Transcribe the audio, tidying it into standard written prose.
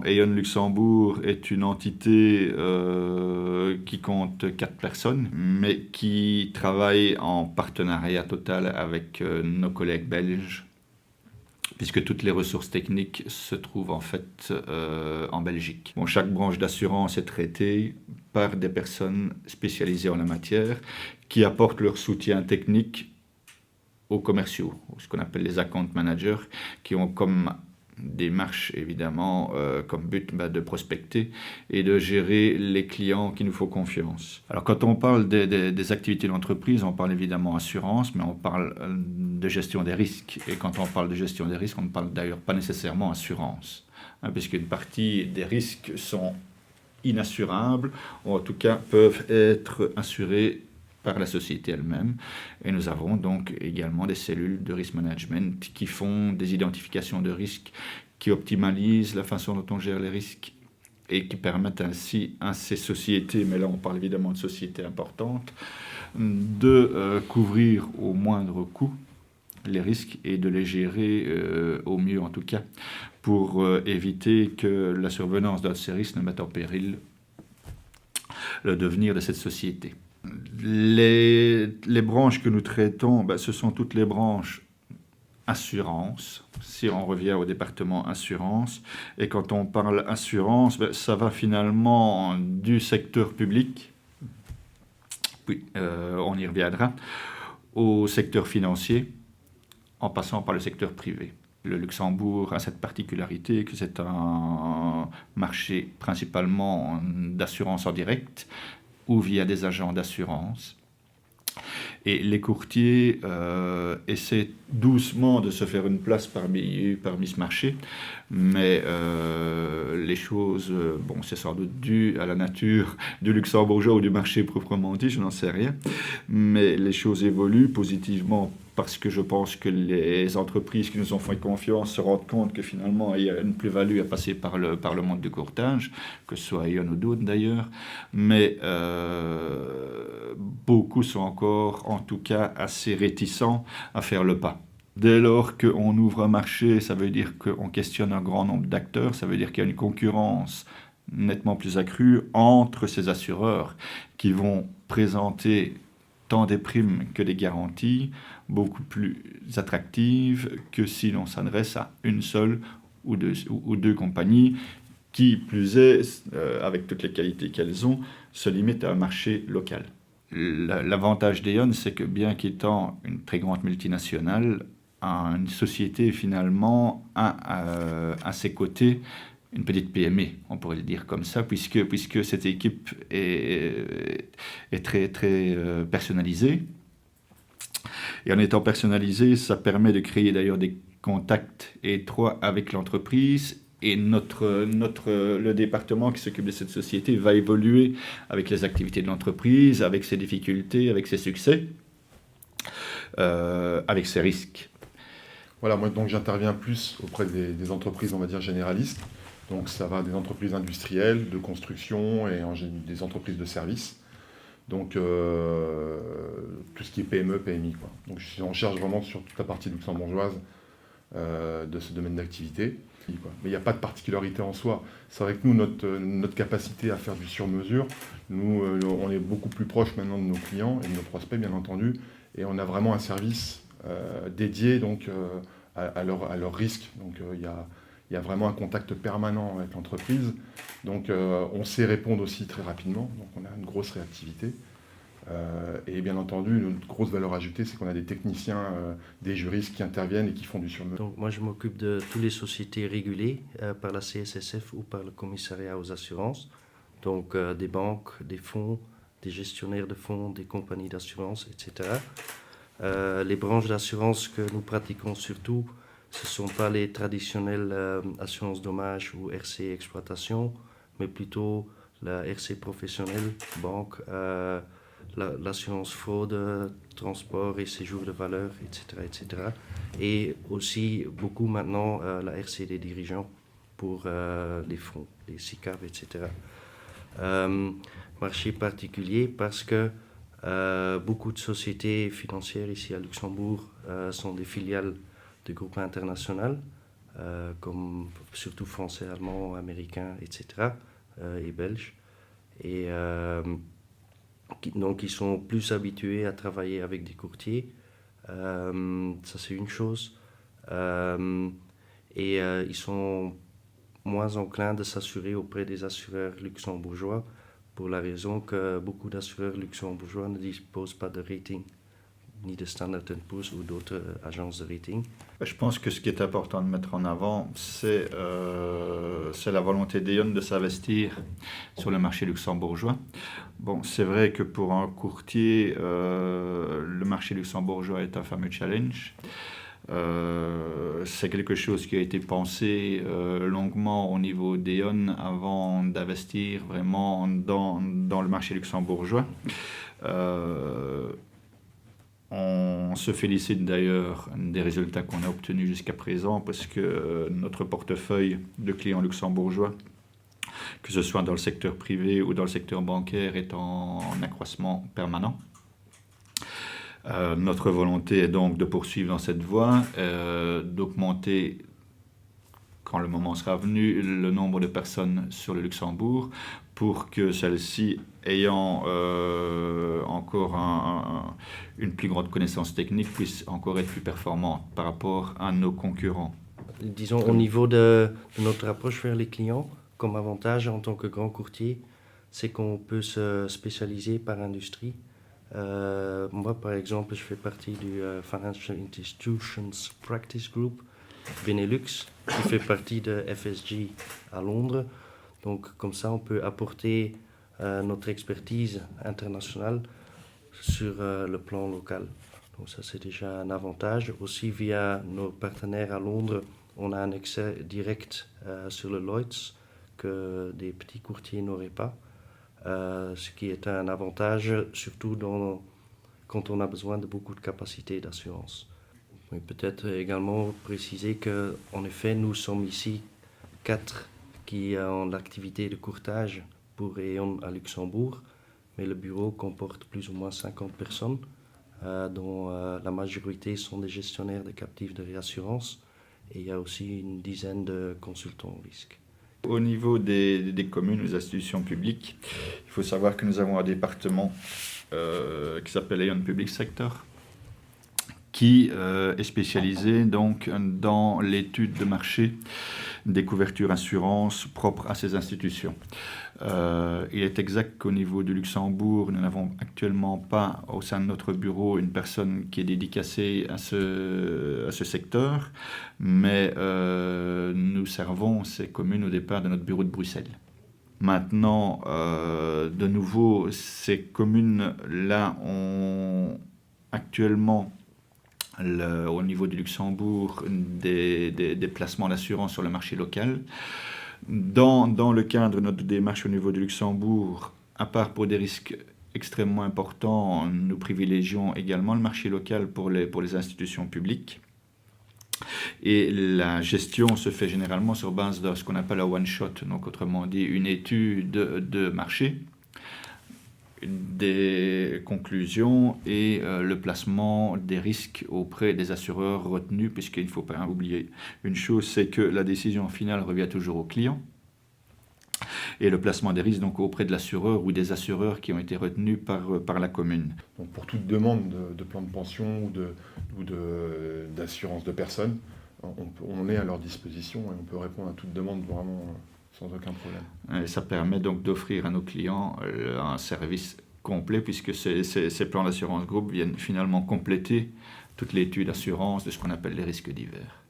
Aon Luxembourg est une entité qui compte 4 personnes, mais qui travaille en partenariat total avec nos collègues belges, puisque toutes les ressources techniques se trouvent en fait en Belgique. Bon, chaque branche d'assurance est traitée par des personnes spécialisées en la matière, qui apportent leur soutien technique aux commerciaux, ce qu'on appelle les account managers, qui ont comme démarche évidemment comme but de prospecter et de gérer les clients qui nous font confiance. Alors quand on parle des activités d'entreprise, on parle évidemment assurance, mais on parle de gestion des risques. Et quand on parle de gestion des risques, on ne parle d'ailleurs pas nécessairement assurance, puisqu'une partie des risques sont inassurables, ou en tout cas peuvent être assurés par la société elle-même. Et nous avons donc également des cellules de risk management qui font des identifications de risques, qui optimalisent la façon dont on gère les risques et qui permettent ainsi à ces sociétés, mais là on parle évidemment de sociétés importantes, de couvrir au moindre coût les risques et de les gérer au mieux en tout cas, pour éviter que la survenance de ces risques ne mette en péril le devenir de cette société. Les branches que nous traitons, ce sont toutes les branches assurance, si on revient au département assurance. Et quand on parle assurance, ça va finalement du secteur public, puis on y reviendra, au secteur financier, en passant par le secteur privé. Le Luxembourg a cette particularité que c'est un marché principalement d'assurance en direct, ou via des agents d'assurance. Et les courtiers essaient doucement de se faire une place parmi ce marché, mais les choses, c'est sans doute dû à la nature du luxembourgeois ou du marché proprement dit, je n'en sais rien, mais les choses évoluent positivement parce que je pense que les entreprises qui nous ont fait confiance se rendent compte que finalement il y a une plus-value à passer par le monde du courtage, que ce soit Aon ou d'autres d'ailleurs, mais beaucoup sont encore en tout cas assez réticents à faire le pas. Dès lors qu'on ouvre un marché, ça veut dire qu'on questionne un grand nombre d'acteurs, ça veut dire qu'il y a une concurrence nettement plus accrue entre ces assureurs qui vont présenter tant des primes que des garanties beaucoup plus attractives que si l'on s'adresse à une seule ou deux compagnies qui, plus est, avec toutes les qualités qu'elles ont, se limitent à un marché local. L'avantage d'Aon, c'est que bien qu'étant une très grande multinationale, une société finalement a à ses côtés une petite PME, on pourrait le dire comme ça, puisque cette équipe est très, très personnalisée. Et en étant personnalisée, ça permet de créer d'ailleurs des contacts étroits avec l'entreprise. Et le département qui s'occupe de cette société va évoluer avec les activités de l'entreprise, avec ses difficultés, avec ses succès, avec ses risques. Voilà, moi donc j'interviens plus auprès des entreprises, on va dire, généralistes. Donc ça va des entreprises industrielles, de construction et des entreprises de services. Donc tout ce qui est PME, PMI, quoi. Donc je suis en charge vraiment sur toute la partie luxembourgeoise de ce domaine d'activité. Mais il n'y a pas de particularité en soi. C'est vrai que nous, notre capacité à faire du sur-mesure, nous, on est beaucoup plus proche maintenant de nos clients et de nos prospects, bien entendu, et on a vraiment un service dédié donc, à leur risque. Donc il y a vraiment un contact permanent avec l'entreprise. Donc on sait répondre aussi très rapidement, donc on a une grosse réactivité. Et bien entendu, une grosse valeur ajoutée, c'est qu'on a des techniciens, des juristes qui interviennent et qui font du sur-mesure. Donc moi, je m'occupe de toutes les sociétés régulées par la CSSF ou par le commissariat aux assurances. Donc des banques, des fonds, des gestionnaires de fonds, des compagnies d'assurance, etc. Les branches d'assurance que nous pratiquons surtout, ce ne sont pas les traditionnelles assurances dommages ou RC exploitation, mais plutôt la RC professionnelle, banque, l'assurance fraude, transport et séjour de valeur, etc., etc. Et aussi beaucoup maintenant la RC des dirigeants pour les fonds, les SICAV, etc. Marché particulier parce que beaucoup de sociétés financières ici à Luxembourg sont des filiales de groupes internationaux comme surtout français, allemand, américain, etc., et belge. Et donc ils sont plus habitués à travailler avec des courtiers. Ça c'est une chose. Et ils sont moins enclins de s'assurer auprès des assureurs luxembourgeois pour la raison que beaucoup d'assureurs luxembourgeois ne disposent pas de rating, ni de Standard & Poor's ou d'autres agences de rating. Je pense que ce qui est important de mettre en avant, c'est la volonté d'E.ON de s'investir sur le marché luxembourgeois. Bon, c'est vrai que pour un courtier, le marché luxembourgeois est un fameux challenge. C'est quelque chose qui a été pensé longuement au niveau d'E.ON avant d'investir vraiment dans le marché luxembourgeois. On se félicite d'ailleurs des résultats qu'on a obtenus jusqu'à présent parce que notre portefeuille de clients luxembourgeois, que ce soit dans le secteur privé ou dans le secteur bancaire, est en accroissement permanent. Notre volonté est donc de poursuivre dans cette voie, d'augmenter, quand le moment sera venu, le nombre de personnes sur le Luxembourg pour que celles-ci, ayant encore une plus grande connaissance technique, puissent encore être plus performantes par rapport à nos concurrents. Disons, au niveau de notre approche vers les clients, comme avantage en tant que grand courtier, c'est qu'on peut se spécialiser par industrie. Moi, par exemple, je fais partie du Financial Institutions Practice Group Benelux, qui fait partie de FSG à Londres. Donc, comme ça, on peut apporter notre expertise internationale sur le plan local. Donc, ça, c'est déjà un avantage. Aussi, via nos partenaires à Londres, on a un accès direct sur le Lloyds que des petits courtiers n'auraient pas. Ce qui est un avantage, surtout quand on a besoin de beaucoup de capacités d'assurance. Mais peut-être également préciser qu'en effet, nous sommes ici 4 qui ont l'activité de courtage pour E.ON à Luxembourg, mais le bureau comporte plus ou moins 50 personnes, dont la majorité sont des gestionnaires de captifs de réassurance, et il y a aussi une dizaine de consultants au risque. Au niveau des communes, des institutions publiques, il faut savoir que nous avons un département qui s'appelle E.ON Public Sector, qui est spécialisé donc dans l'étude de marché des couvertures assurances propres à ces institutions. Il est exact qu'au niveau du Luxembourg, nous n'avons actuellement pas au sein de notre bureau une personne qui est dédicacée à ce secteur, mais nous servons ces communes au départ de notre bureau de Bruxelles. Maintenant, de nouveau, ces communes-là ont actuellement au niveau du Luxembourg des placements d'assurance sur le marché local. Dans le cadre de notre démarche au niveau du Luxembourg, à part pour des risques extrêmement importants, nous privilégions également le marché local pour les institutions publiques. Et la gestion se fait généralement sur base de ce qu'on appelle un one-shot, donc autrement dit une étude de marché, des conclusions et le placement des risques auprès des assureurs retenus, puisqu'il ne faut pas oublier une chose, c'est que la décision finale revient toujours au client. Et le placement des risques donc auprès de l'assureur ou des assureurs qui ont été retenus par la commune. Donc pour toute demande de plan de pension ou d'assurance de personnes, on est à leur disposition et on peut répondre à toute demande vraiment sans aucun problème. Et ça permet donc d'offrir à nos clients un service complet, puisque ces plans d'assurance groupe viennent finalement compléter toute l'étude d'assurance de ce qu'on appelle les risques divers.